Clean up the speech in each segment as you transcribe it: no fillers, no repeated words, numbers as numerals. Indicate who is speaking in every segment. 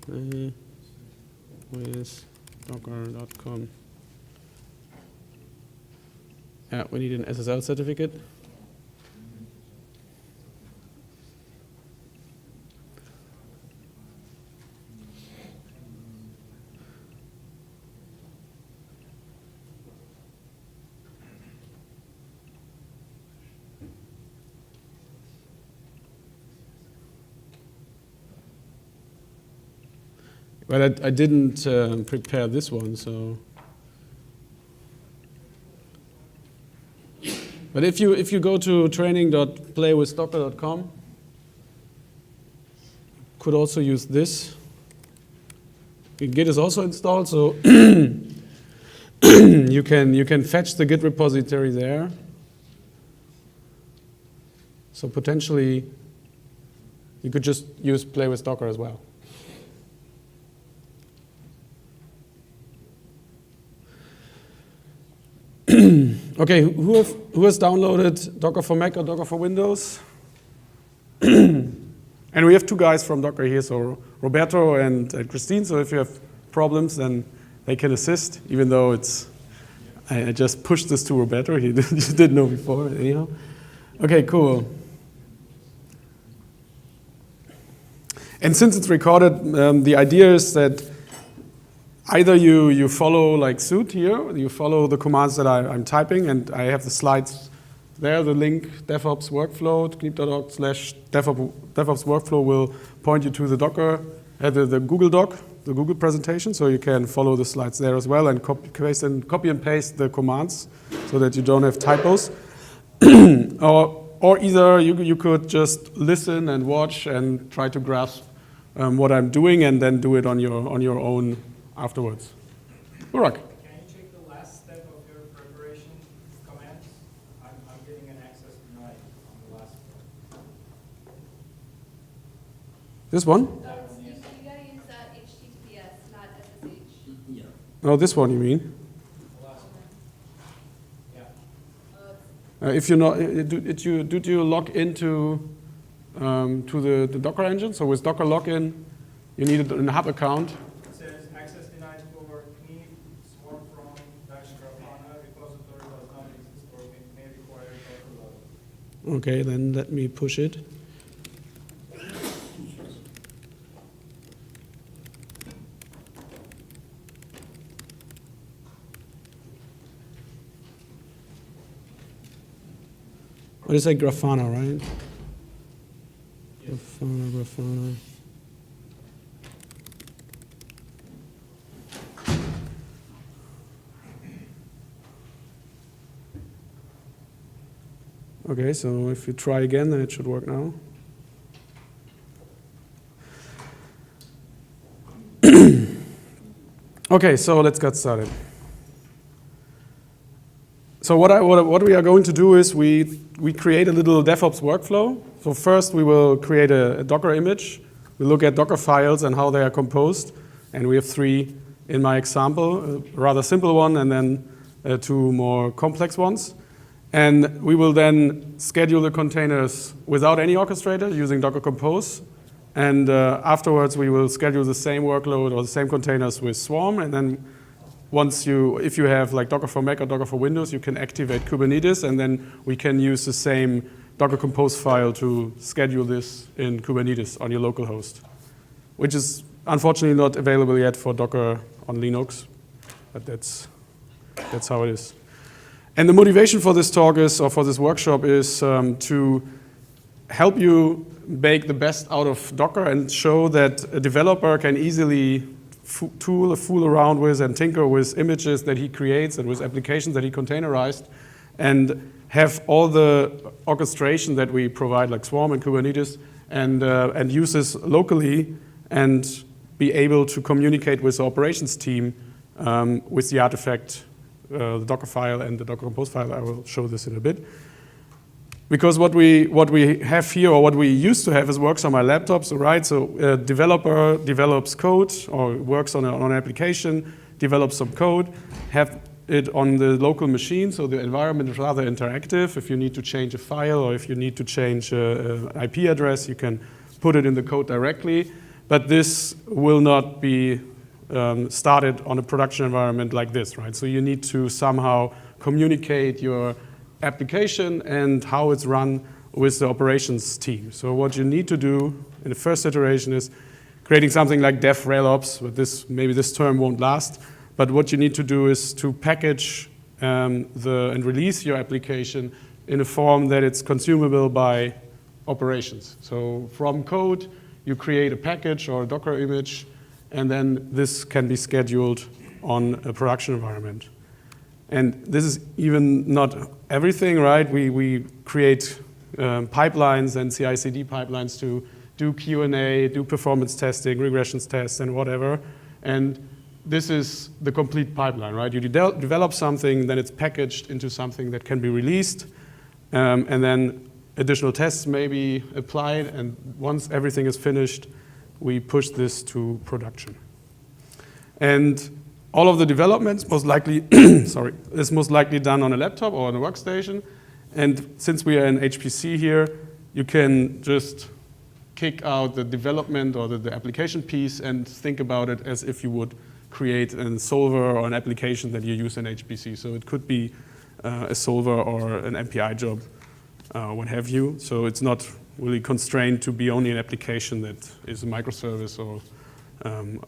Speaker 1: play with docker.com. Yeah, we need an SSL certificate. But I didn't prepare this one, so. But if you go to training.playwithdocker.com, could also use this. Git is also installed, so you can fetch the Git repository there. So potentially, you could just use Play with Docker as well. Okay, who has downloaded Docker for Mac or Docker for Windows? And we have two guys from Docker here, so Roberto and Christine. So if you have problems, then they can assist, even though I just pushed this to Roberto. He didn't know before, anyhow. Okay, cool. And since it's recorded, the idea is that either you follow like suit here, you follow the commands that I'm typing, and I have the slides there, the link, Devops Workflow, kniep.org/Devops Workflow will point you to the Docker, the Google Doc, the Google presentation, so you can follow the slides there as well and copy and paste the commands so that you don't have typos. Or either you could just listen and watch and try to grasp what I'm doing and then do it on your own afterwards. Burak.
Speaker 2: Can you check the last step of your preparation commands? I'm getting an access denied on the last one.
Speaker 1: This one?
Speaker 3: You gotta use HTTPS, not SSH.
Speaker 4: Yeah.
Speaker 1: Oh, this one you mean?
Speaker 2: The last one. Yeah.
Speaker 1: If you're not, did you log into to the Docker engine? So with Docker login, you need a hub account.
Speaker 2: It says access denied for Kniep, swarm from -grafana repository does not exist or may require Docker login.
Speaker 1: Okay, then let me push it. What is that, Grafana, right? Yes. Grafana. Okay, so if you try again, then it should work now. Okay, so let's get started. So what we are going to do is we create a little DevOps workflow. So first we will create a Docker image. We look at Docker files and how they are composed. And we have 3 in my example, a rather simple one and then 2 more complex ones. And we will then schedule the containers without any orchestrator using Docker Compose. And afterwards we will schedule the same workload or the same containers with Swarm. And then if you have like Docker for Mac or Docker for Windows, you can activate Kubernetes, and then we can use the same Docker Compose file to schedule this in Kubernetes on your local host, which is unfortunately not available yet for Docker on Linux, but that's how it is. And the motivation for this talk is, or for this workshop is to help you make the best out of Docker and show that a developer can easily fool around with and tinker with images that he creates and with applications that he containerized and have all the orchestration that we provide, like Swarm and Kubernetes, and use this locally and be able to communicate with the operations team with the artifact, the Docker file and the Docker Compose file. I will show this in a bit. Because what we have here, or what we used to have, is works on my laptops, right? So a developer develops code or works on an application, develops some code, have it on the local machine, so the environment is rather interactive. If you need to change a file or if you need to change an IP address, you can put it in the code directly. but this will not be started on a production environment like this, right? So you need to somehow communicate your application and how it's run with the operations team. So what you need to do in the first iteration is creating something like DevRelOps, but maybe this term won't last, but what you need to do is to package and release your application in a form that it's consumable by operations. So from code, you create a package or a Docker image, and then this can be scheduled on a production environment. And this is even not everything, right? We create pipelines and CI/CD pipelines to do Q&A, do performance testing, regressions tests, and whatever. And this is the complete pipeline, right? You develop something, then it's packaged into something that can be released, and then additional tests may be applied, and once everything is finished, we push this to production. And all of the developments most likely, is most likely done on a laptop or on a workstation. And since we are in HPC here, you can just kick out the development or the application piece and think about it as if you would create a solver or an application that you use in HPC. So it could be a solver or an MPI job, what have you. So it's not really constrained to be only an application that is a microservice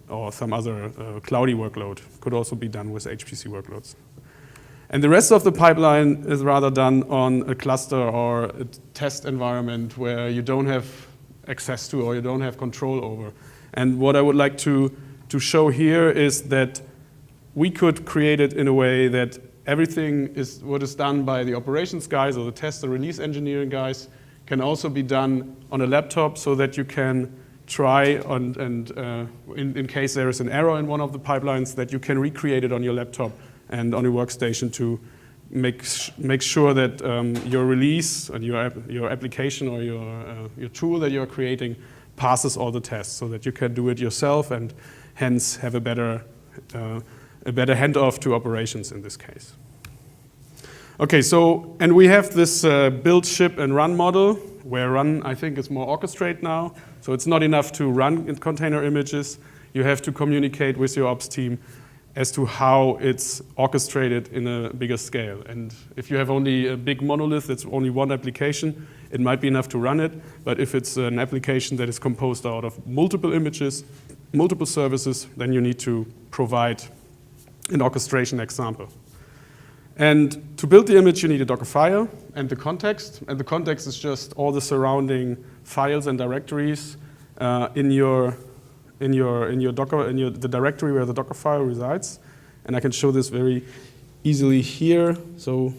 Speaker 1: or some other cloudy workload. Could also be done with HPC workloads. And the rest of the pipeline is rather done on a cluster or a test environment where you don't have access to or you don't have control over. And what I would like to show here is that we could create it in a way that everything is what is done by the operations guys or the test and release engineering guys can also be done on a laptop so that you can try in case there is an error in one of the pipelines that you can recreate it on your laptop and on your workstation to make sure that your release and your application or your tool that you're creating passes all the tests so that you can do it yourself and hence have a better handoff to operations in this case. Okay, so, and we have this build, ship, and run model, where run, I think, is more orchestrate now. So it's not enough to run in container images. You have to communicate with your ops team as to how it's orchestrated in a bigger scale. And if you have only a big monolith that's only one application, it might be enough to run it. But if it's an application that is composed out of multiple images, multiple services, then you need to provide an orchestration example. And to build the image, you need a Docker file and the context. And the context is just all the surrounding files and directories in your Docker, the directory where the Docker file resides. And I can show this very easily here. So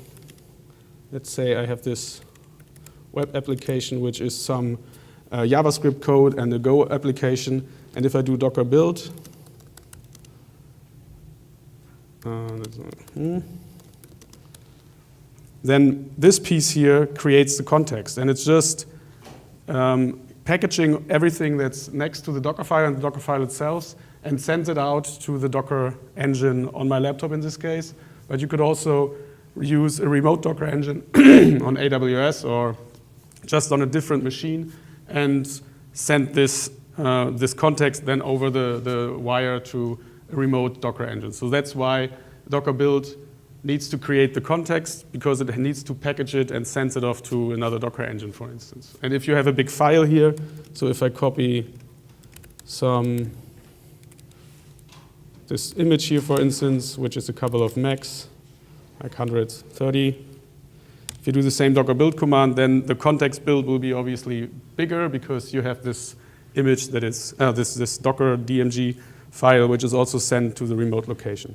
Speaker 1: let's say I have this web application, which is some JavaScript code and a Go application. And if I do Docker build, then this piece here creates the context. And it's just packaging everything that's next to the Docker file and the Docker file itself and sends it out to the Docker engine on my laptop in this case. But you could also use a remote Docker engine on AWS or just on a different machine and send this context then over the wire to a remote Docker engine. So that's why Docker build needs to create the context because it needs to package it and sends it off to another Docker engine, for instance. And if you have a big file here, so if I copy this image here, for instance, which is a couple of megs, like 130. If you do the same Docker build command, then the context build will be obviously bigger because you have this image that is this Docker DMG file, which is also sent to the remote location.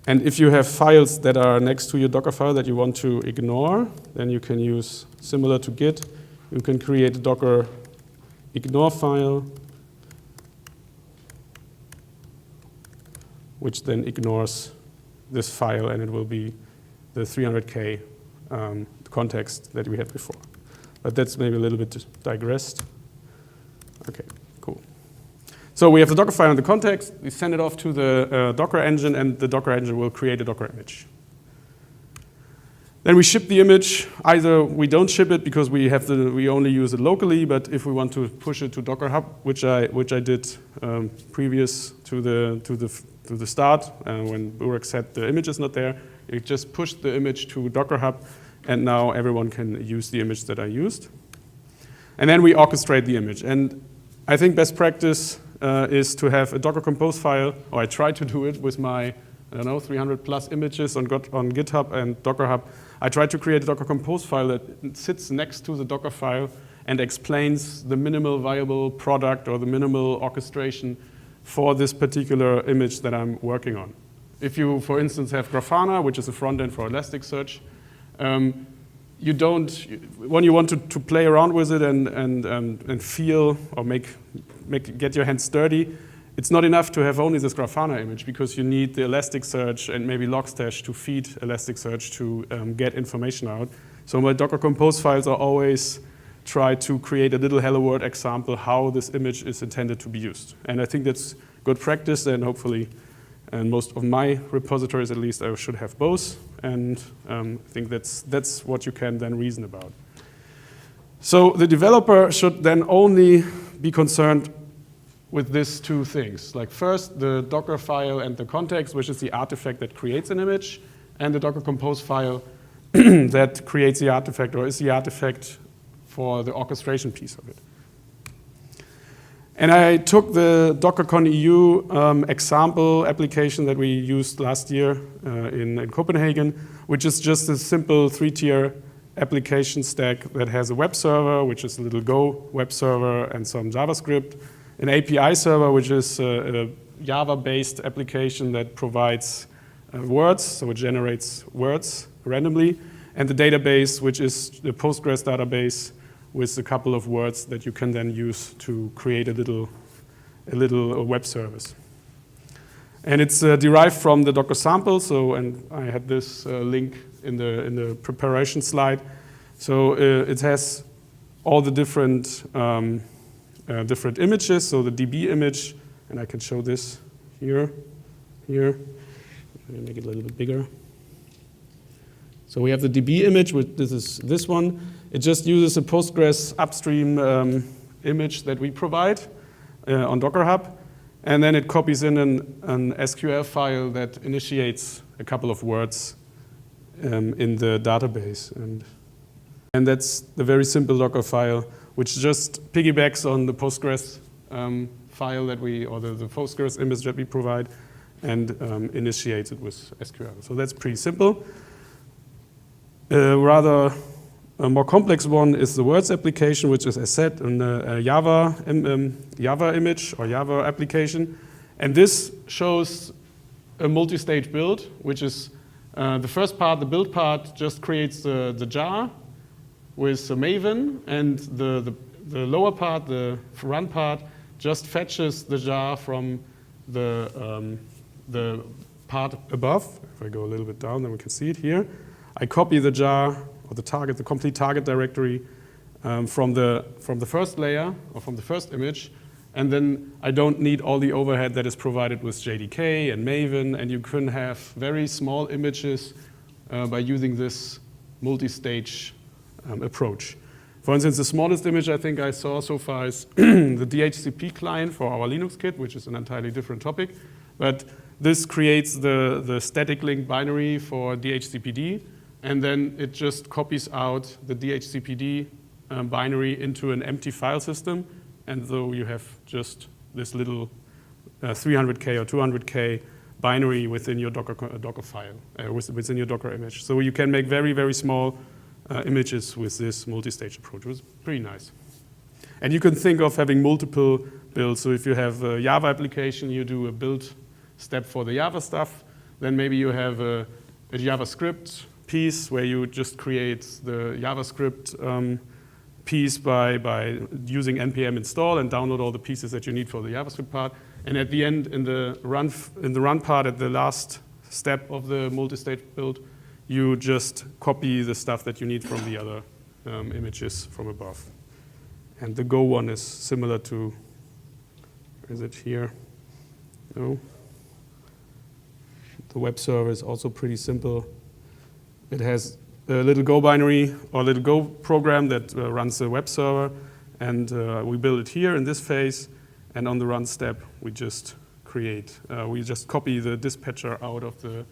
Speaker 1: And if you have files that are next to your Docker file that you want to ignore, then you can use, similar to Git, you can create a Docker ignore file, which then ignores this file, and it will be the 300K context that we had before. But that's maybe a little bit digressed. Okay, cool. So we have the Docker file and the context. We send it off to the Docker engine, and the Docker engine will create a Docker image. Then we ship the image. Either we don't ship it because we only use it locally, but if we want to push it to Docker Hub, which I did previous to the start, when Burak said the image is not there, it just pushed the image to Docker Hub, and now everyone can use the image that I used. And then we orchestrate the image. And I think best practice is to have a Docker Compose file, or I try to do it with my, 300 plus images on GitHub and Docker Hub. I try to create a Docker Compose file that sits next to the Docker file and explains the minimal viable product or the minimal orchestration for this particular image that I'm working on. If you, for instance, have Grafana, which is a front end for Elasticsearch, when you want to play around with it and feel or get your hands dirty, it's not enough to have only this Grafana image because you need the Elasticsearch and maybe Logstash to feed Elasticsearch to get information out. So my Docker Compose files are always try to create a little Hello World example how this image is intended to be used. And I think that's good practice, and hopefully, and most of my repositories at least, I should have both. And I think that's what you can then reason about. So the developer should then only be concerned with these two things. Like first, the Docker file and the context, which is the artifact that creates an image, and the Docker Compose file that creates the artifact or is the artifact for the orchestration piece of it. And I took the DockerCon EU example application that we used last year in Copenhagen, which is just a simple 3-tier application stack that has a web server, which is a little Go web server and some JavaScript, an API server, which is a Java-based application that provides words, so it generates words randomly, and the database, which is the Postgres database with a couple of words that you can then use to create a little web service. And it's derived from the Docker sample, and I had this link in the preparation slide. So it has all the different images, so the DB image, and I can show this here. Let me make it a little bit bigger. So we have the DB image, which this one. It just uses a Postgres upstream image that we provide on Docker Hub, and then it copies in an SQL file that initiates a couple of words in the database. And that's the very simple Docker file, which just piggybacks on the Postgres file that the Postgres image that we provide, and initiates it with SQL. So that's pretty simple. Rather a more complex one is the words application, which is, as said, a Java image or Java application. And this shows a multi-stage build, which is the first part, the build part, just creates the jar with the Maven, and the lower part, the run part, just fetches the jar from the part above. If I go a little bit down, then we can see it here. I copy the jar or the complete target directory from the first layer or from the first image, and then I don't need all the overhead that is provided with JDK and Maven, and you can have very small images by using this multi-stage approach. For instance, the smallest image I think I saw so far is the DHCP client for our Linux kit, which is an entirely different topic, but this creates the static link binary for DHCPD, and then it just copies out the DHCPD binary into an empty file system, and so you have just this little 300K or 200K binary within your Docker file, within your Docker image. So you can make very, very small images with this multi-stage approach. It was pretty nice. And you can think of having multiple builds. So if you have a Java application, you do a build step for the Java stuff. Then maybe you have a JavaScript piece where you just create the JavaScript piece by using npm install and download all the pieces that you need for the JavaScript part. And at the end, in the run part, at the last step of the multi-stage build, you just copy the stuff that you need from the other images from above. And the Go one is similar to, where is it here? No. The web server is also pretty simple. It has a little Go binary or a little Go program that runs the web server, and we build it here in this phase, and on the run step, we just we just copy the dispatcher out of the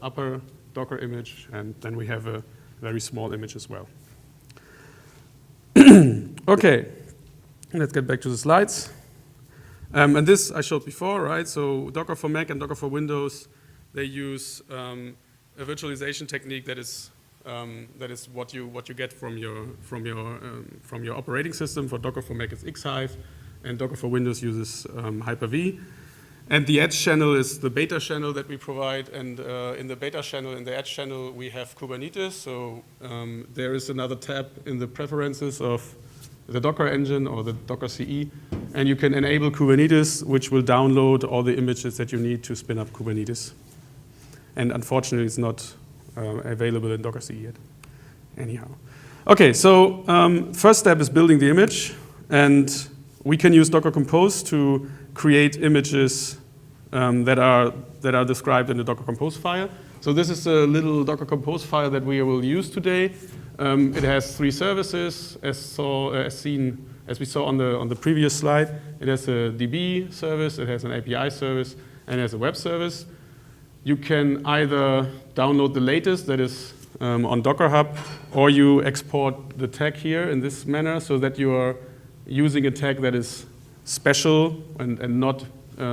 Speaker 1: upper Docker image, and then we have a very small image as well. Okay, let's get back to the slides. And this I showed before, right? So Docker for Mac and Docker for Windows, they use a virtualization technique that is what you get from your operating system. For Docker for Mac, it's Xhive, and Docker for Windows uses Hyper-V. And the edge channel is the beta channel that we provide, and in the beta channel, in the edge channel, we have Kubernetes. So there is another tab in the preferences of the Docker engine or the Docker CE, and you can enable Kubernetes, which will download all the images that you need to spin up Kubernetes. And unfortunately, it's not available in Docker CE yet. Anyhow. Okay, so first step is building the image, and we can use Docker Compose to create images that are described in the Docker Compose file. So this is a little Docker Compose file that we will use today. It has 3 services, as we saw on the previous slide. It has a DB service, it has an API service, and it has a web service. You can either download the latest that is on Docker Hub, or you export the tag here in this manner so that you are using a tag that is special and not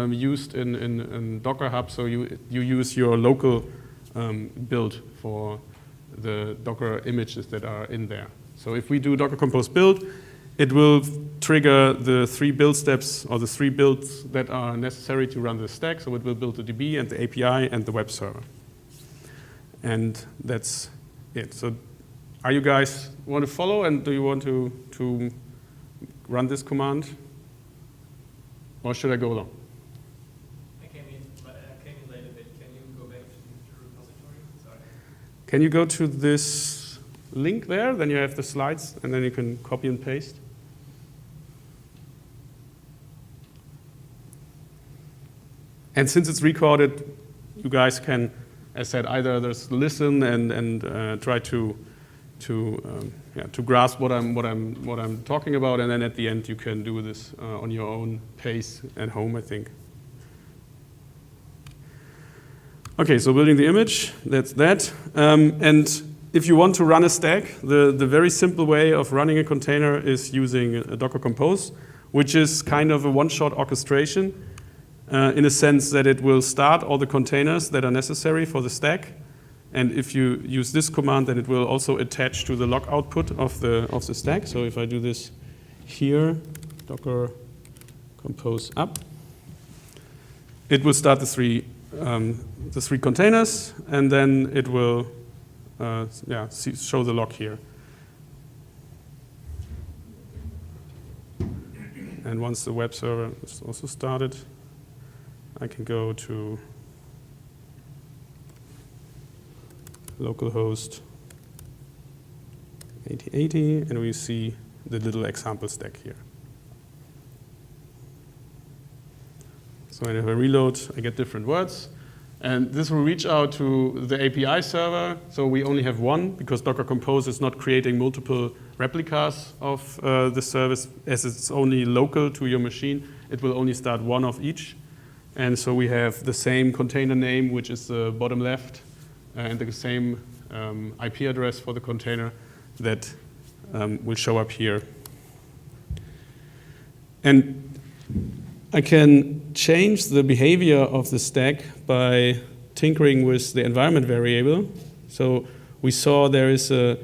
Speaker 1: used in Docker Hub. So you use your local build for the Docker images that are in there. So if we do Docker Compose build, it will trigger the 3 build steps or the 3 builds that are necessary to run the stack. So it will build the DB and the API and the web server. And that's it. So are you guys want to follow, and do you want to run this command? Or should I go along?
Speaker 2: I came in late a bit. Can you go back to the repository? Sorry.
Speaker 1: Can you go to this link there? Then you have the slides, and then you can copy and paste. And since it's recorded, you guys can, as I said, either just listen and try to grasp what I'm talking about, and then at the end you can do this on your own pace at home, I think. Okay, so building the image, that's that. And if you want to run a stack, the very simple way of running a container is using a Docker Compose, which is kind of a one-shot orchestration in a sense that it will start all the containers that are necessary for the stack. And if you use this command, then it will also attach to the log output of the stack. So if I do this here, Docker Compose up, it will start the three containers, and then it will show the log here. And once the web server is also started, I can go to localhost 8080, and we see the little example stack here. So when I reload, I get different words. And this will reach out to the API server. So we only have one, because Docker Compose is not creating multiple replicas of the service. As it's only local to your machine, it will only start one of each. And so we have the same container name, which is the bottom left, and the same IP address for the container that will show up here. And I can change the behavior of the stack by tinkering with the environment variable. So we saw there is a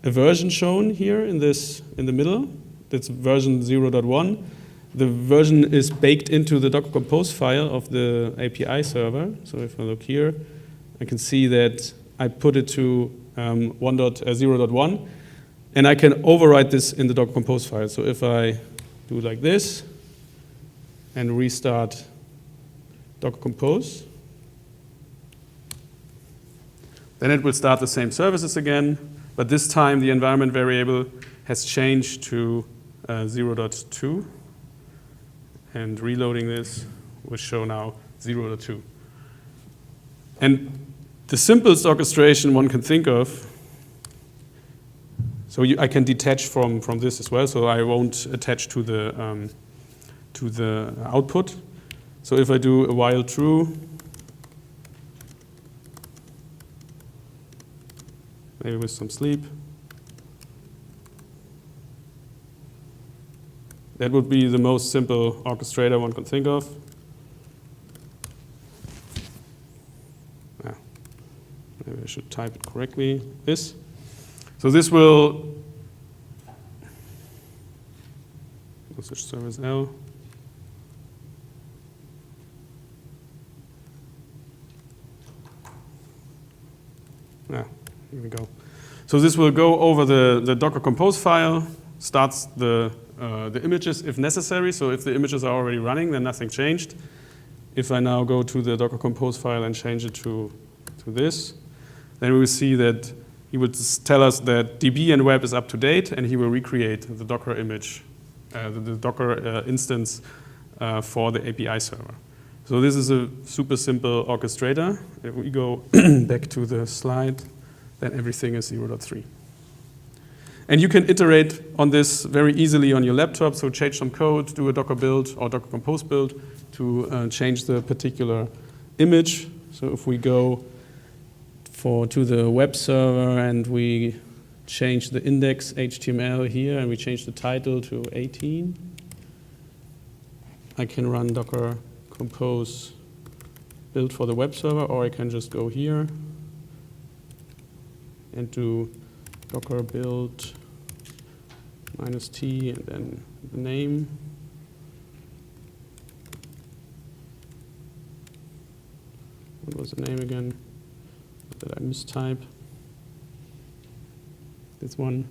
Speaker 1: version shown here in the middle. That's version 0.1. The version is baked into the Docker Compose file of the API server. So if I look here, I can see that I put it to 0.1, and I can overwrite this in the Docker Compose file. So if I do like this and restart Docker Compose, then it will start the same services again, but this time the environment variable has changed to 0.2, and reloading this will show now 0.2. And the simplest orchestration one can think of So I can detach from this as well, so I won't attach to the output. So if I do a while true, maybe with some sleep, that would be the most simple orchestrator one can think of. Maybe I should type it correctly. This. So this will switch service L. Here we go. So this will go over the Docker Compose file, starts the images if necessary. So if the images are already running, then nothing changed. If I now go to the Docker Compose file and change it to this, then we will see that he will tell us that DB and web is up to date, and he will recreate the Docker image, the Docker instance for the API server. So this is a super simple orchestrator. If we go back to the slide, then everything is 0.3. And you can iterate on this very easily on your laptop, so change some code, do a Docker build or Docker Compose build to change the particular image. So if we go to the web server and we change the index HTML here and we change the title to 18, I can run Docker Compose build for the web server, or I can just go here and do Docker build -t and then the name. What was the name again? Did I mistype? This one.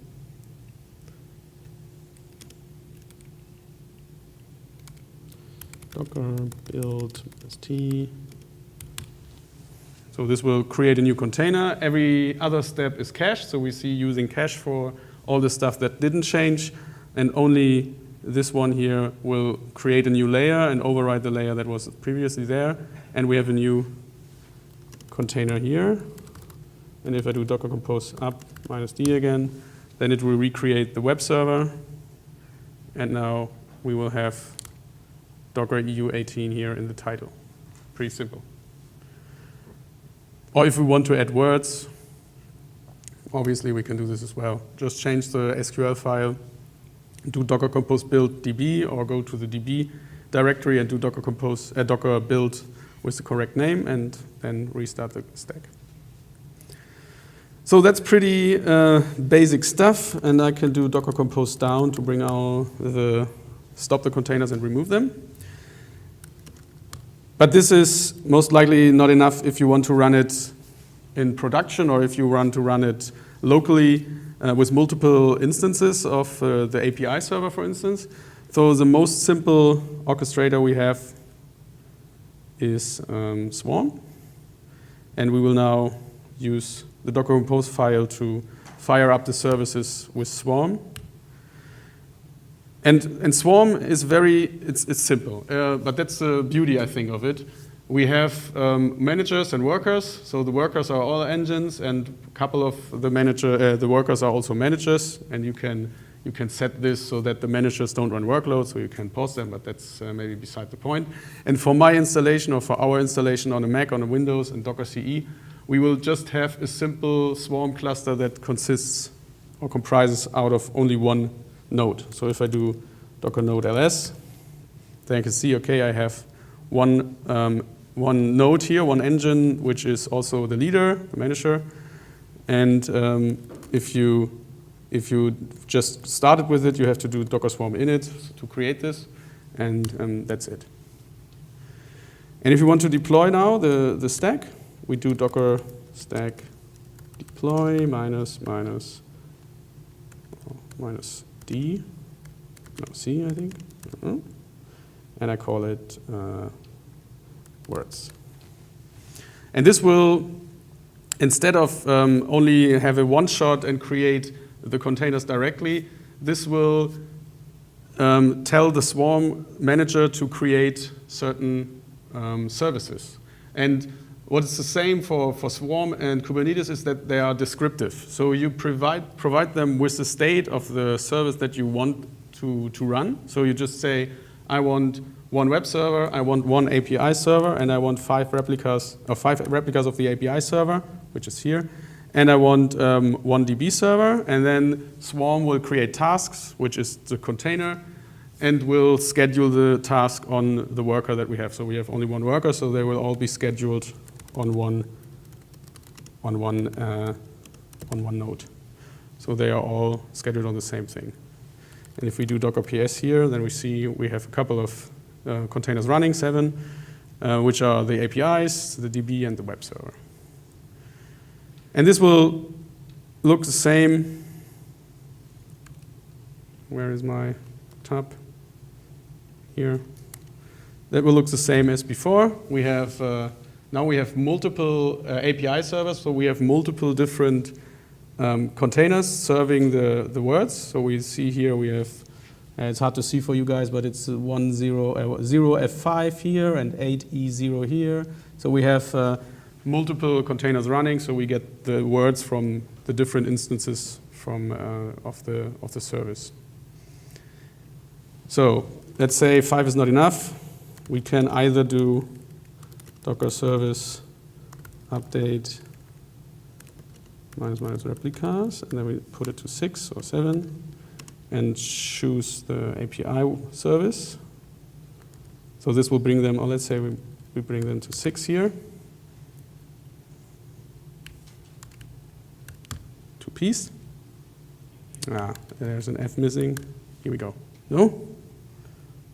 Speaker 1: Docker build -t. So this will create a new container. Every other step is cached, so we see using cache for all the stuff that didn't change, and only this one here will create a new layer and override the layer that was previously there, and we have a new container here. And if I do Docker Compose up -d again, then it will recreate the web server, and now we will have Docker EU18 here in the title. Pretty simple. Or if we want to add words, obviously we can do this as well. Just change the SQL file, do Docker Compose build DB, or go to the DB directory and do Docker Compose Docker build with the correct name, and then restart the stack. So that's pretty basic stuff, and I can do Docker Compose down to bring stop the containers and remove them. But this is most likely not enough if you want to run it in production, or if you want to run it locally with multiple instances of the API server, for instance. So the most simple orchestrator we have is Swarm. And we will now use the Docker Compose file to fire up the services with Swarm. And Swarm is it's simple, but that's the beauty, I think, of it. We have managers and workers, so the workers are all engines, and a couple of the workers are also managers, and you can set this so that the managers don't run workloads, so you can pause them, but that's maybe beside the point. And for my installation, or for our installation on a Mac, on a Windows, and Docker CE, we will just have a simple Swarm cluster that consists or comprises out of only one node. So if I do Docker node ls, then you can see, okay, I have one node here, one engine, which is also the leader, the manager. And if you just started with it, you have to do Docker Swarm init to create this, and that's it. And if you want to deploy now the stack, we do Docker stack deploy -d, no, C, I think. And I call it words. And this will, instead of only have a one-shot and create the containers directly, this will tell the Swarm manager to create certain services. And what is the same for Swarm and Kubernetes is that they are descriptive. So you provide them with the state of the service that you want to run. So you just say, I want one web server, I want one API server, and I want 5 replicas of the API server, which is here. And I want one DB server, and then Swarm will create tasks, which is the container, and will schedule the task on the worker that we have. So we have only one worker, so they will all be scheduled on one node. So they are all scheduled on the same thing. And if we do Docker PS here, then we see we have a couple of containers running, 7, which are the APIs, the DB, and the web server. And this will look the same. Where is my tab? Here. That will look the same as before. We have now we have multiple API servers, so we have multiple different containers serving the words. So we see here we have, it's hard to see for you guys, but it's 0F5 here and 8E0 here. So we have multiple containers running, so we get the words from the different instances from of the service. So let's say 5 is not enough. We can either do Docker service update minus replicas, and then we put it to 6 or 7, and choose the API service. So this will bring them, or let's say we bring them to 6 here. 2 piece. There's an F missing. Here we go. No?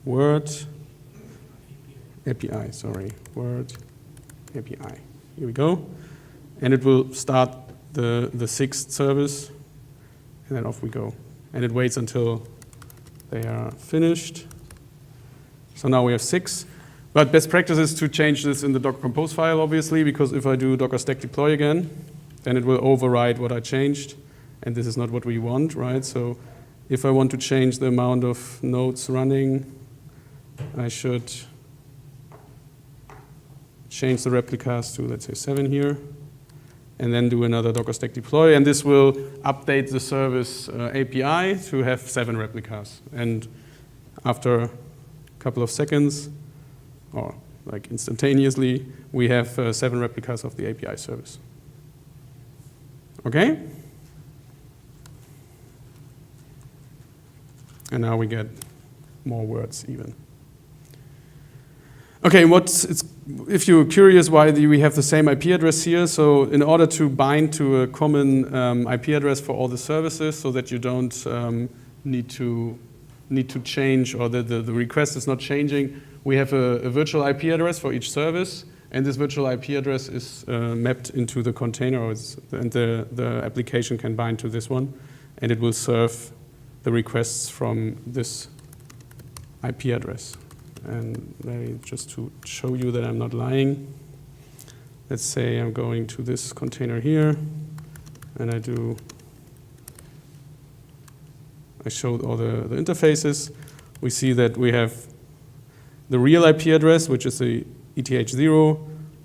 Speaker 1: Word API, sorry. Word API. Here we go. And it will start the 6th service, and then off we go. And it waits until they are finished. So now we have 6. But best practice is to change this in the Docker Compose file, obviously, because if I do Docker stack deploy again, then it will override what I changed. And this is not what we want, right? So if I want to change the amount of nodes running, I should change the replicas to, let's say, 7 here, and then do another Docker stack deploy. And this will update the service API to have 7 replicas. And after a couple of seconds, or like instantaneously, we have 7 replicas of the API service. Okay? And now we get more words even. Okay, if you're curious why we have the same IP address here, so in order to bind to a common IP address for all the services so that you don't need to change, or the request is not changing, we have a virtual IP address for each service, and this virtual IP address is mapped into the container, and the application can bind to this one, and it will serve the requests from this IP address. And just to show you that I'm not lying, let's say I'm going to this container here, and I showed all the interfaces. We see that we have the real IP address, which is the ETH0,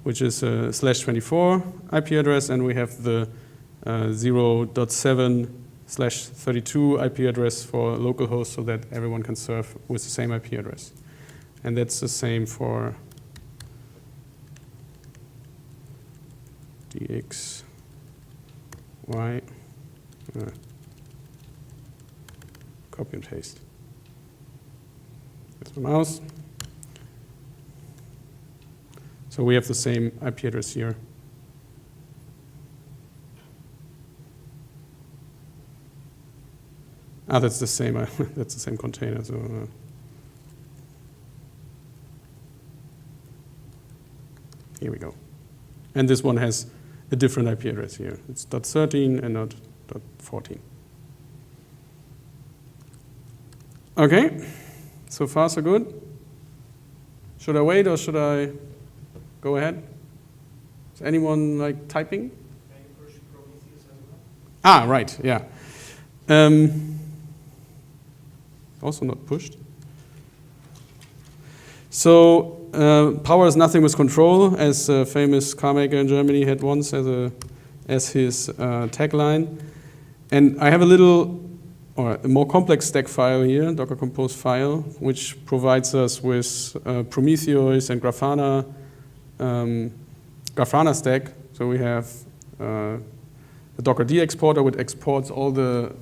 Speaker 1: which is a /24 IP address, and we have the 0.7/32 IP address for localhost, so that everyone can serve with the same IP address. And that's the same for DX, Y, copy and paste. That's my mouse. So we have the same IP address here. That's the same. That's the same container. So. Here we go. And this one has a different IP address here. It's .13 and not .14. Okay, so far so good. Should I wait or should I go ahead? Is anyone like typing?
Speaker 2: Can you push Prometheus as well?
Speaker 1: Right, yeah. Also not pushed. So power is nothing with control, as a famous car maker in Germany had once as his tagline. And I have a more complex stack file here, Docker Compose file, which provides us with Prometheus and Grafana stack. So we have the Docker D exporter, which exports all the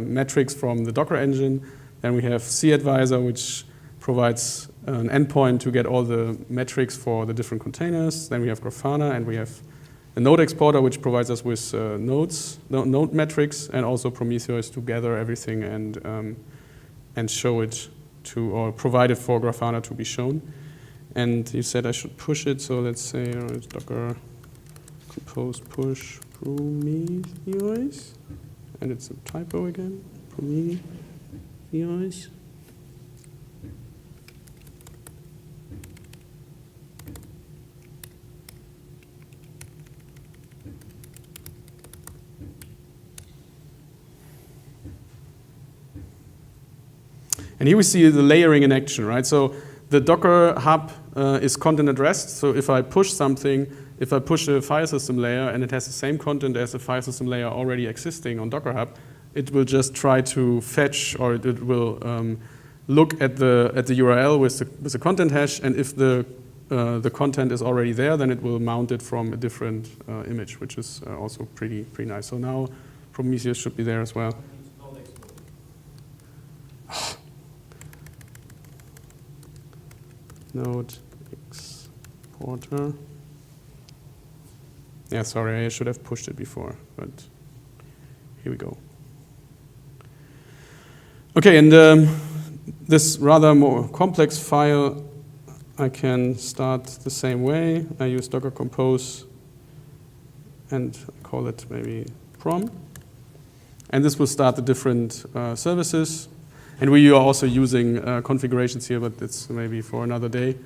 Speaker 1: metrics from the Docker engine. Then we have CAdvisor, which provides an endpoint to get all the metrics for the different containers. Then we have Grafana, and we have a node exporter, which provides us with node metrics, and also Prometheus to gather everything and show it to, or provide it for Grafana to be shown. And you said I should push it, so let's say Docker compose push Prometheus, and it's a typo again, Prometheus. And here we see the layering in action, right? So the Docker hub is content addressed. So if I push something, if I push a file system layer and it has the same content as the file system layer already existing on Docker hub, it will just try to fetch, or it will look at the URL with the content hash. And if the content is already there, then it will mount it from a different image, which is also pretty nice. So now Prometheus should be there as well. Node exporter. Yeah, sorry, I should have pushed it before, but here we go. Okay, and this rather more complex file, I can start the same way. I use Docker Compose and call it maybe prom. And this will start the different services. And we are also using configurations here, but it's maybe for another day.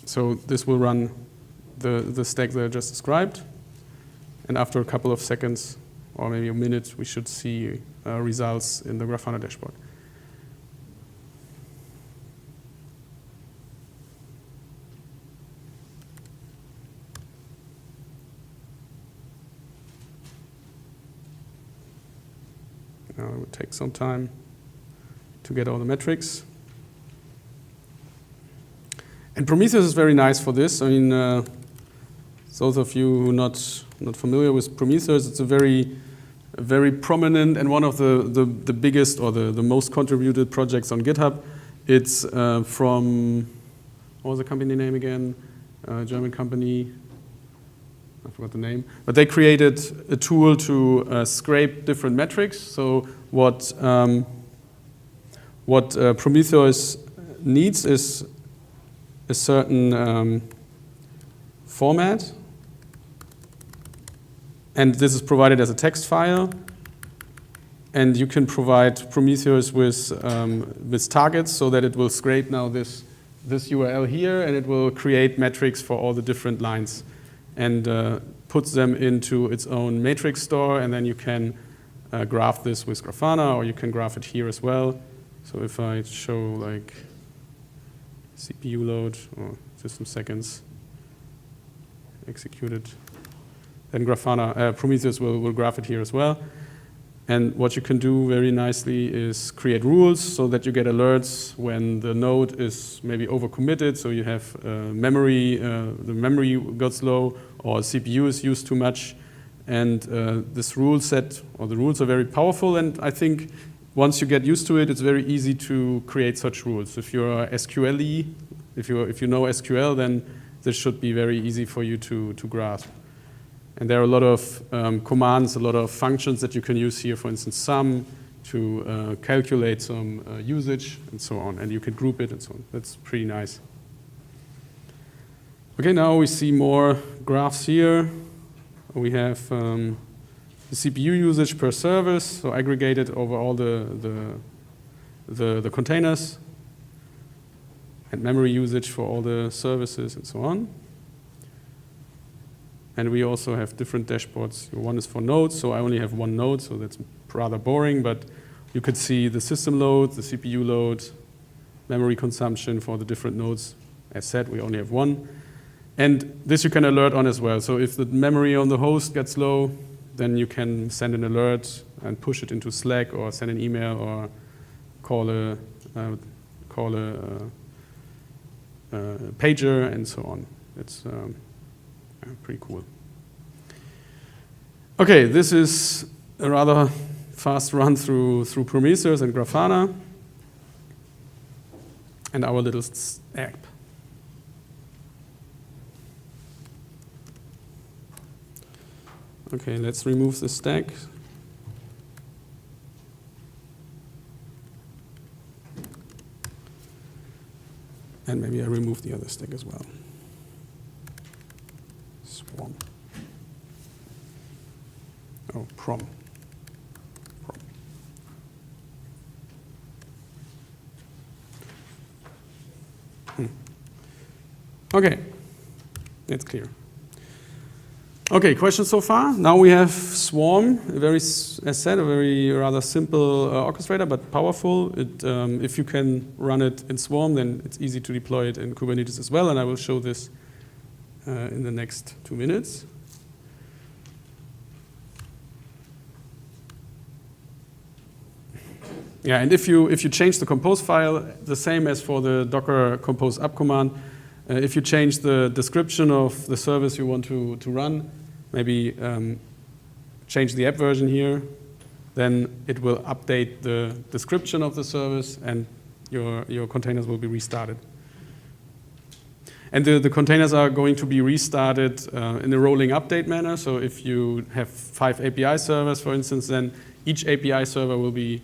Speaker 1: So this will run the stack that I just described. And after a couple of seconds, or maybe a minute, we should see results in the Grafana dashboard. Now it would take some time to get all the metrics. And Prometheus is very nice for this. I mean, those of you who are not familiar with Prometheus, it's a very prominent and one of the biggest or the most contributed projects on GitHub. It's from, what was the company name again? German company. I forgot the name, but they created a tool to scrape different metrics. So what Prometheus needs is a certain format, and this is provided as a text file. And you can provide Prometheus with targets so that it will scrape now this URL here, and it will create metrics for all the different lines. And puts them into its own matrix store, and then you can graph this with Grafana, or you can graph it here as well. So if I show like CPU load or system seconds executed, then Prometheus will graph it here as well. And what you can do very nicely is create rules so that you get alerts when the node is maybe overcommitted. So you have the memory goes low, or CPU is used too much. And this rule set, or the rules are very powerful. And I think once you get used to it, it's very easy to create such rules. If you're SQL-y, if you know SQL, then this should be very easy for you to grasp. And there are a lot of commands, a lot of functions that you can use here, for instance, sum to calculate some usage and so on. And you can group it and so on. That's pretty nice. Okay, now we see more graphs here. We have the CPU usage per service, so aggregated over all the containers, and memory usage for all the services and so on. And we also have different dashboards. One is for nodes, so I only have one node, so that's rather boring, but you could see the system load, the CPU load, memory consumption for the different nodes. As said, we only have one. And this you can alert on as well. So if the memory on the host gets low, then you can send an alert and push it into Slack or send an email or call a pager and so on. It's pretty cool. Okay, this is a rather fast run through Prometheus and Grafana and our little app. Okay, let's remove the stack. And maybe I remove the other stack as well. Swarm. Oh, prom. Okay, that's clear. Okay, questions so far? Now we have Swarm, as said, a very rather simple orchestrator, but powerful. If you can run it in Swarm, then it's easy to deploy it in Kubernetes as well, and I will show this in the next 2 minutes. Yeah, and if you change the compose file, the same as for the Docker compose up command, if you change the description of the service you want to run, maybe change the app version here, then it will update the description of the service and your containers will be restarted. And the containers are going to be restarted in a rolling update manner. So if you have 5 API servers, for instance, then each API server will be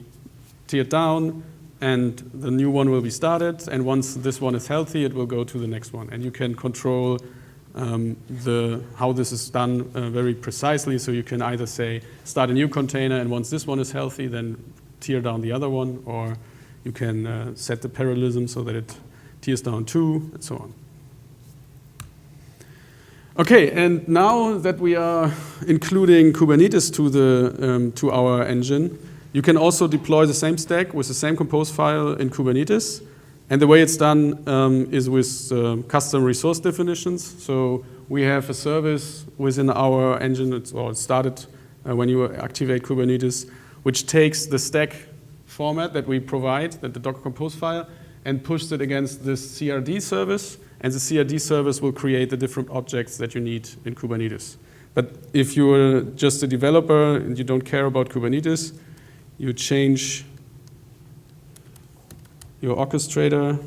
Speaker 1: tiered down and the new one will be started. And once this one is healthy, it will go to the next one. And you can control how this is done very precisely. So you can either say, start a new container, and once this one is healthy, then tear down the other one. Or you can set the parallelism so that it tears down 2, and so on. Okay, and now that we are including Kubernetes to our engine, you can also deploy the same stack with the same compose file in Kubernetes. And the way it's done is with custom resource definitions. So we have a service within our engine, it started when you activate Kubernetes, which takes the stack format that we provide, that the Docker compose file, and pushes it against this CRD service. And the CRD service will create the different objects that you need in Kubernetes. But if you're just a developer and you don't care about Kubernetes, you change your orchestrator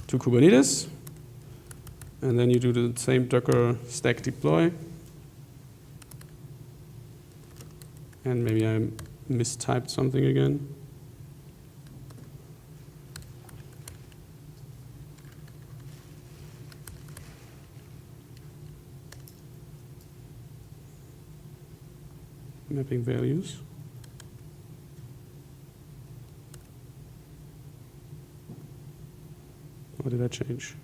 Speaker 1: to Kubernetes, and then you do the same Docker stack deploy. And maybe I mistyped something again. Mapping values. What did I change?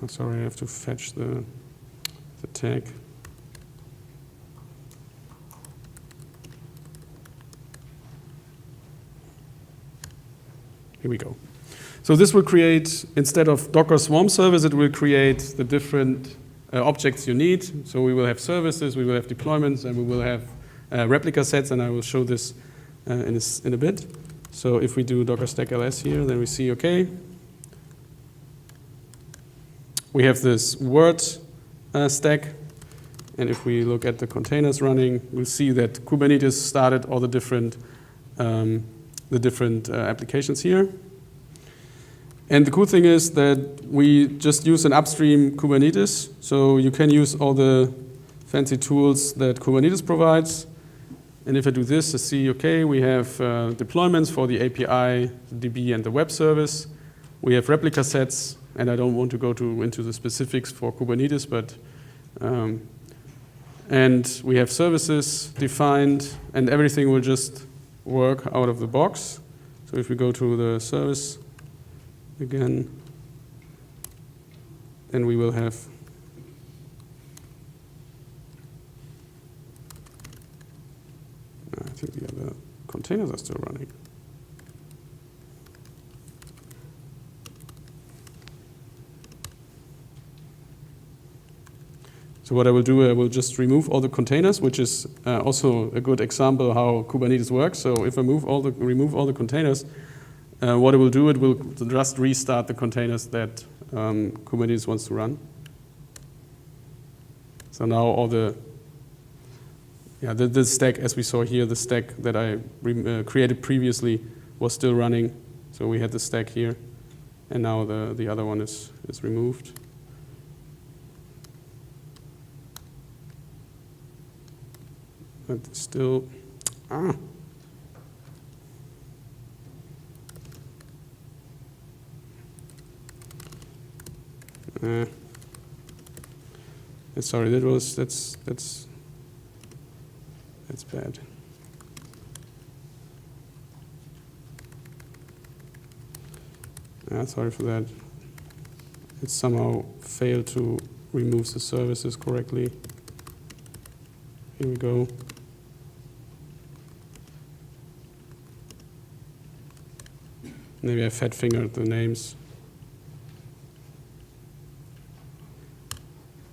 Speaker 1: Oh, sorry, I have to fetch the tag. Here we go. So this will create, instead of Docker Swarm service, it will create the different objects you need. So we will have services, we will have deployments, and we will have replica sets, and I will show this in a bit. So if we do Docker stack ls here, then we see, okay, we have this word stack, and if we look at the containers running, we'll see that Kubernetes started all the different applications here. And the cool thing is that we just use an upstream Kubernetes, so you can use all the fancy tools that Kubernetes provides. And if I do this, I see, okay, we have deployments for the API, the DB, and the web service. We have replica sets, and I don't want to go into the specifics for Kubernetes, but And we have services defined, and everything will just work out of the box. So if we go to the service again, then we will have I think the other containers are still running. So what I will do, I will just remove all the containers, which is also a good example how Kubernetes works. So if I remove all the containers, what it will do, it will just restart the containers that Kubernetes wants to run. So now all the stack, as we saw here, the stack that I created previously was still running. So we had the stack here, and now the other one is removed. But still, sorry, that's bad. Sorry for that. It somehow failed to remove the services correctly. Here we go. Maybe I fat fingered the names.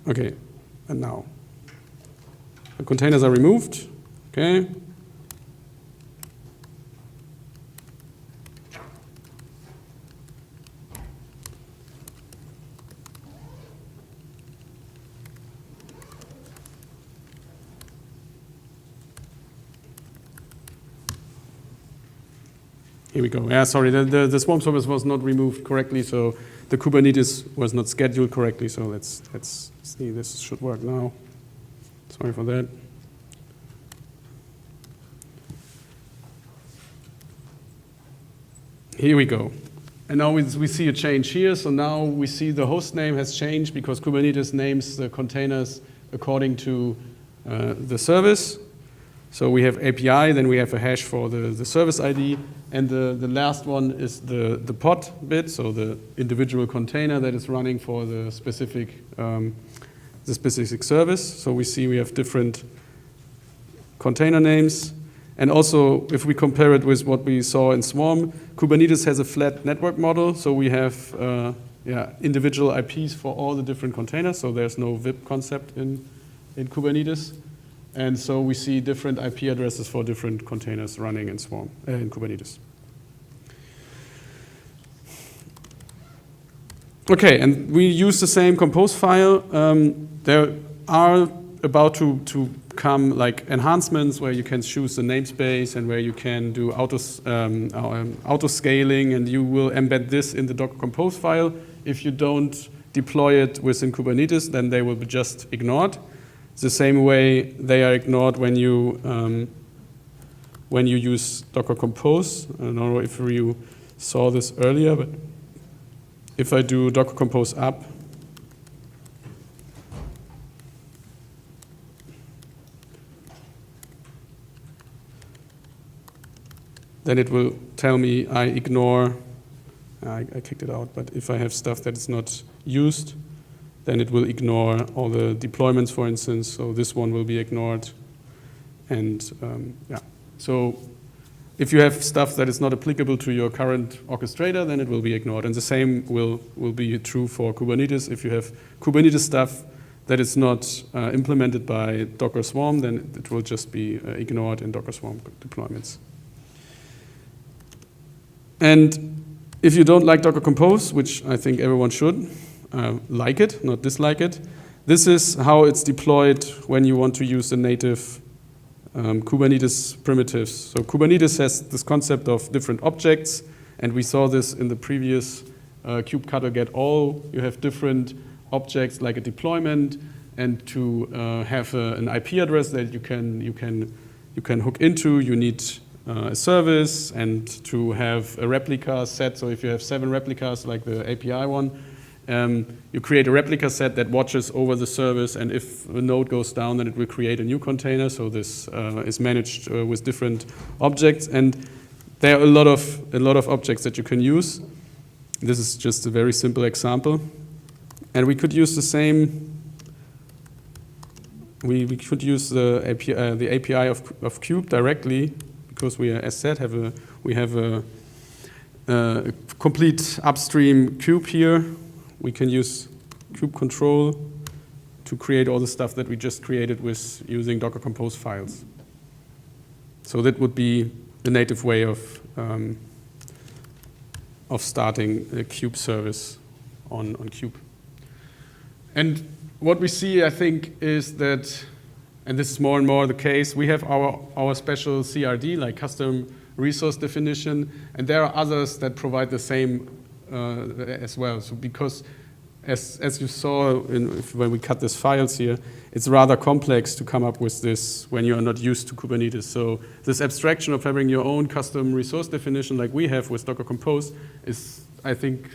Speaker 1: Okay, and now the containers are removed. Okay. Here we go. Yeah, sorry, the Swarm service was not removed correctly, so the Kubernetes was not scheduled correctly. So let's see. This should work now. Sorry for that. Here we go. And now we see a change here. So now we see the host name has changed because Kubernetes names the containers according to the service. So we have API, then we have a hash for the service ID, and the last one is the pod bit, so the individual container that is running for the specific service. So we see we have different container names. And also, if we compare it with what we saw in Swarm, Kubernetes has a flat network model, so we have individual IPs for all the different containers, so there's no VIP concept in Kubernetes. And so we see different IP addresses for different containers running in Swarm, in Kubernetes. Okay, and we use the same compose file. There are about to come like enhancements where you can choose the namespace and where you can do auto scaling, and you will embed this in the Docker compose file. If you don't deploy it within Kubernetes, then they will be just ignored. The same way they are ignored when you use Docker Compose. I don't know if you saw this earlier, but if I do Docker Compose up, then it will tell me I ignore. I kicked it out, but if I have stuff that is not used, then it will ignore all the deployments, for instance. So this one will be ignored. And so if you have stuff that is not applicable to your current orchestrator, then it will be ignored. And the same will be true for Kubernetes. If you have Kubernetes stuff that is not implemented by Docker Swarm, then it will just be ignored in Docker Swarm deployments. And if you don't like Docker Compose, which I think everyone should, like it, not dislike it. This is how it's deployed when you want to use the native Kubernetes primitives. So Kubernetes has this concept of different objects, and we saw this in the previous kubectl get all. You have different objects like a deployment, and to have an IP address that you can hook into, you need a service, and to have a replica set. So if you have 7 replicas like the API one, you create a replica set that watches over the service, and if a node goes down, then it will create a new container. So this is managed with different objects, and there are a lot of objects that you can use. This is just a very simple example, and we could use the same. We could use the API of Kube directly, because we, as said, have a complete upstream Kube here. We can use Kube control to create all the stuff that we just created with using Docker Compose files. So that would be the native way of starting a Kube service on Kube. And what we see, I think, is that, and this is more and more the case, we have our special CRD, like custom resource definition, and there are others that provide the same as well. So because, as you saw when we cut these files here, it's rather complex to come up with this when you are not used to Kubernetes. So this abstraction of having your own custom resource definition like we have with Docker Compose is, I think,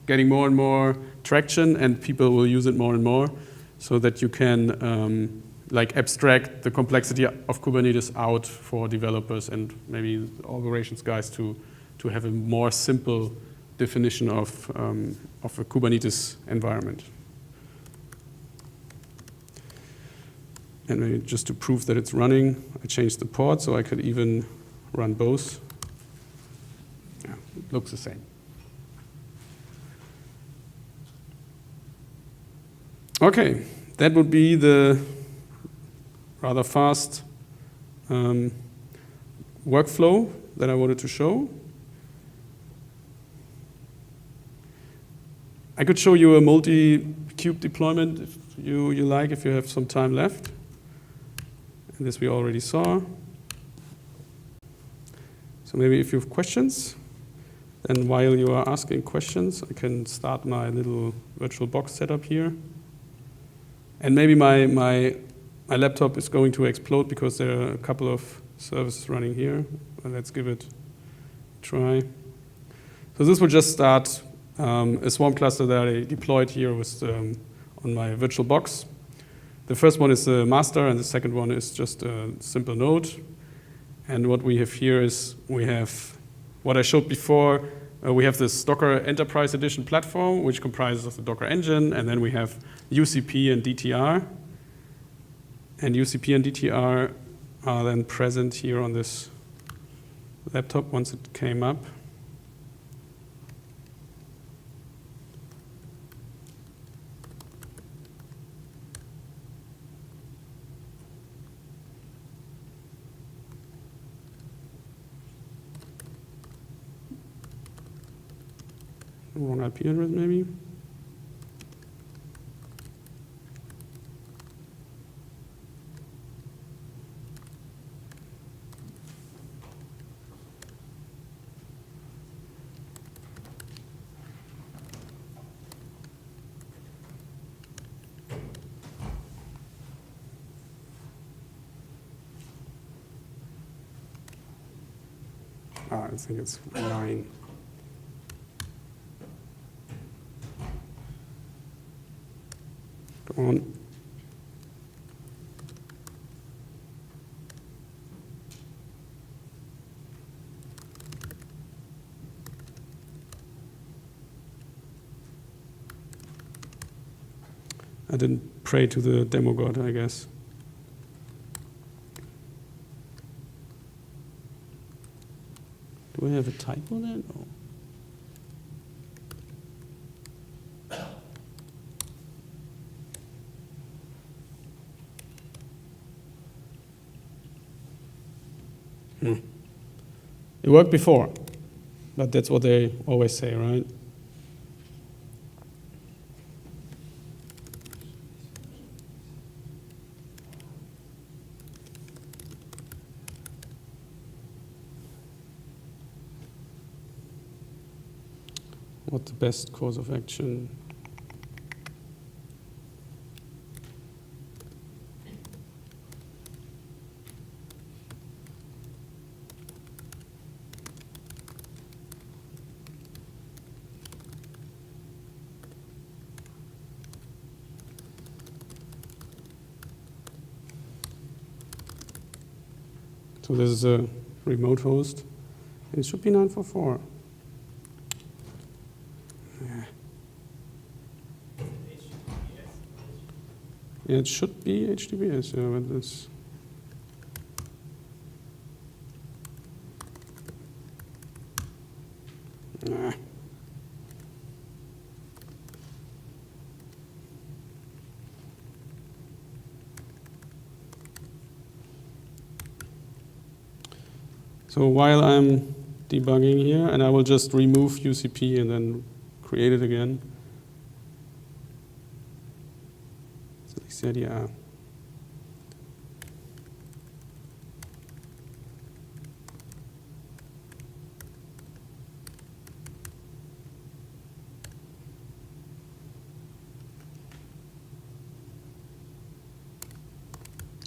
Speaker 1: getting more and more traction, and people will use it more and more, so that you can like abstract the complexity of Kubernetes out for developers and maybe operations guys to have a more simple definition of a Kubernetes environment. And maybe just to prove that it's running, I changed the port so I could even run both. Yeah, it looks the same. Okay, that would be the rather fast workflow that I wanted to show. I could show you a multi-kube deployment if you like, if you have some time left. And this we already saw. So maybe if you have questions, then while you are asking questions, I can start my little virtual box setup here. And maybe my laptop is going to explode because there are a couple of services running here. Well, let's give it a try. So this will just start a Swarm cluster that I deployed here with on my virtual box. The first one is the master, and the second one is just a simple node. And what we have here is we have what I showed before. We have this Docker Enterprise Edition platform, which comprises of the Docker engine, and then we have UCP and DTR. And UCP and DTR are then present here on this laptop once it came up. Wrong IP address, maybe. I think it's 9. Come on. I didn't pray to the demo god, I guess. Do I have a typo there? No. It worked before, but that's what they always say, right? What's the best course of action? So this is a remote host. It should be 944. Yeah, it should be HTTPS, yeah, but that's... Nah. So while I'm debugging here, and I will just remove UCP and then create it again. So they said, yeah.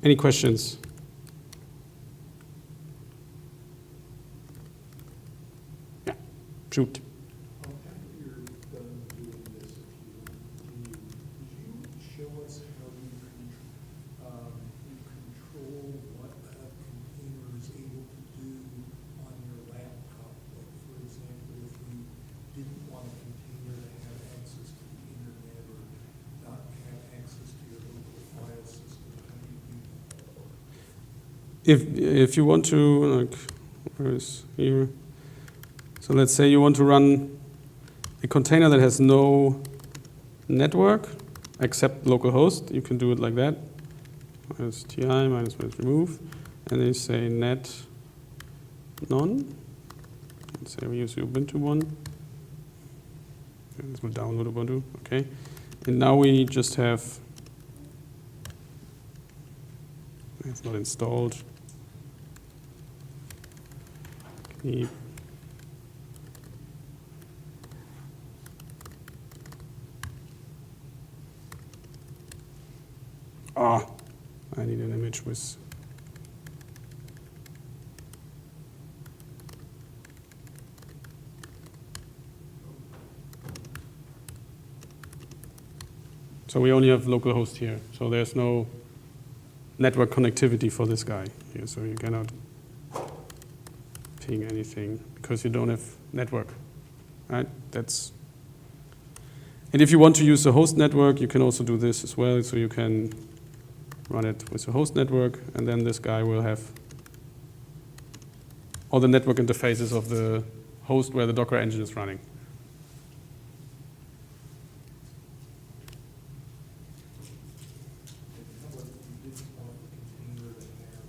Speaker 1: Any questions? Yeah, shoot.
Speaker 4: After you're done doing this, if you continue, could you show us how you control what a container is able to do on your laptop? Like, for example, if you didn't want a container to have access to the internet or not have access to your local file system, how do you do that?
Speaker 1: If you want to, like, where is here? So let's say you want to run a container that has no network except localhost. You can do it like that. Minus ti minus remove. And then you say net none. Let's say we use the Ubuntu one. And this will download Ubuntu. Okay. And now we just have, it's not installed. Kniep. I need an image with. So we only have localhost here. So there's no network connectivity for this guy here. So you cannot ping anything because you don't have network, right? That's. And if you want to use the host network, you can also do this as well. So you can run it with the host network, and then this guy will have all the network interfaces of the host where the Docker engine is running.
Speaker 4: How about if you didn't want the container to have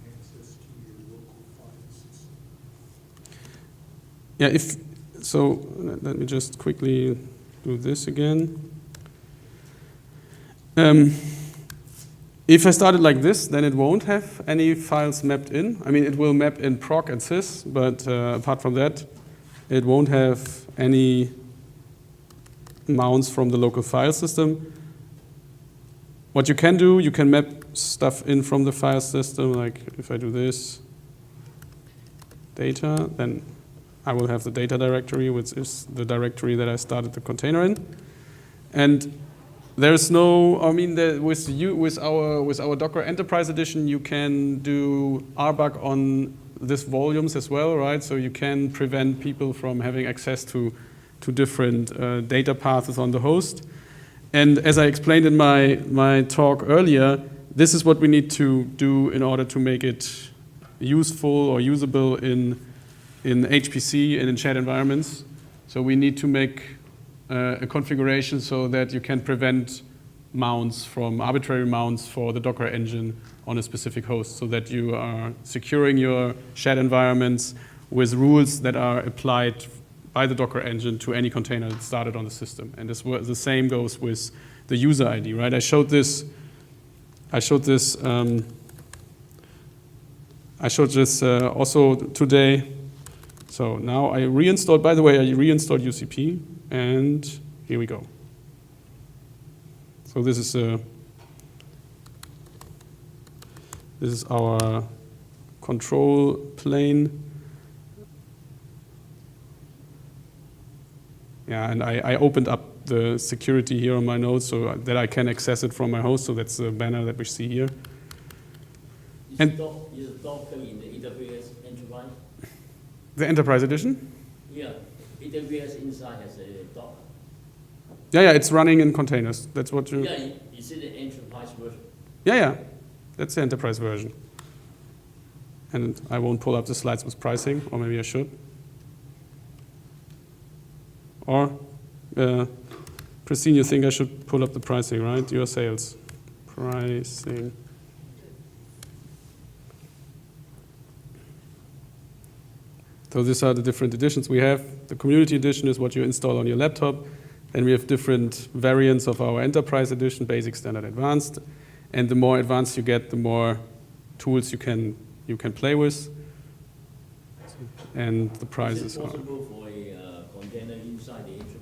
Speaker 4: access to your local file system?
Speaker 1: Yeah, so let me just quickly do this again. If I start it like this, then it won't have any files mapped in. I mean, it will map in proc and sys, but apart from that, it won't have any mounts from the local file system. What you can do, you can map stuff in from the file system, like if I do this, data, then I will have the data directory, which is the directory that I started the container in. And there's no, I mean, with our Docker Enterprise Edition, you can do RBAC on this volumes as well, right? So you can prevent people from having access to different data paths on the host. And as I explained in my talk earlier, this is what we need to do in order to make it useful or usable in HPC and in shared environments. So we need to make a configuration so that you can prevent mounts from arbitrary mounts for the Docker engine on a specific host, so that you are securing your shared environments with rules that are applied by the Docker engine to any container that started on the system. And the same goes with the user ID, right? I showed this also today. So now I reinstalled, by the way, I reinstalled UCP, and here we go. So this is our control plane. Yeah, and I opened up the security here on my nodes so that I can access it from my host. So that's the banner that we see here. And-
Speaker 5: Is Docker in the AWS Enterprise?
Speaker 1: The Enterprise Edition?
Speaker 5: Yeah, AWS inside has a Docker.
Speaker 1: Yeah, it's running in containers. That's what you.
Speaker 5: Yeah, is it the Enterprise version?
Speaker 1: Yeah, that's the Enterprise version. And I won't pull up the slides with pricing, or maybe I should. Or, Christine, you think I should pull up the pricing, right? Your sales. Pricing. So these are the different editions we have. The community edition is what you install on your laptop. Then we have different variants of our enterprise edition, basic, standard, advanced. And the more advanced you get, the more tools you can play with. And the prices
Speaker 5: Is it
Speaker 1: are.
Speaker 5: possible for a container inside the enterprise?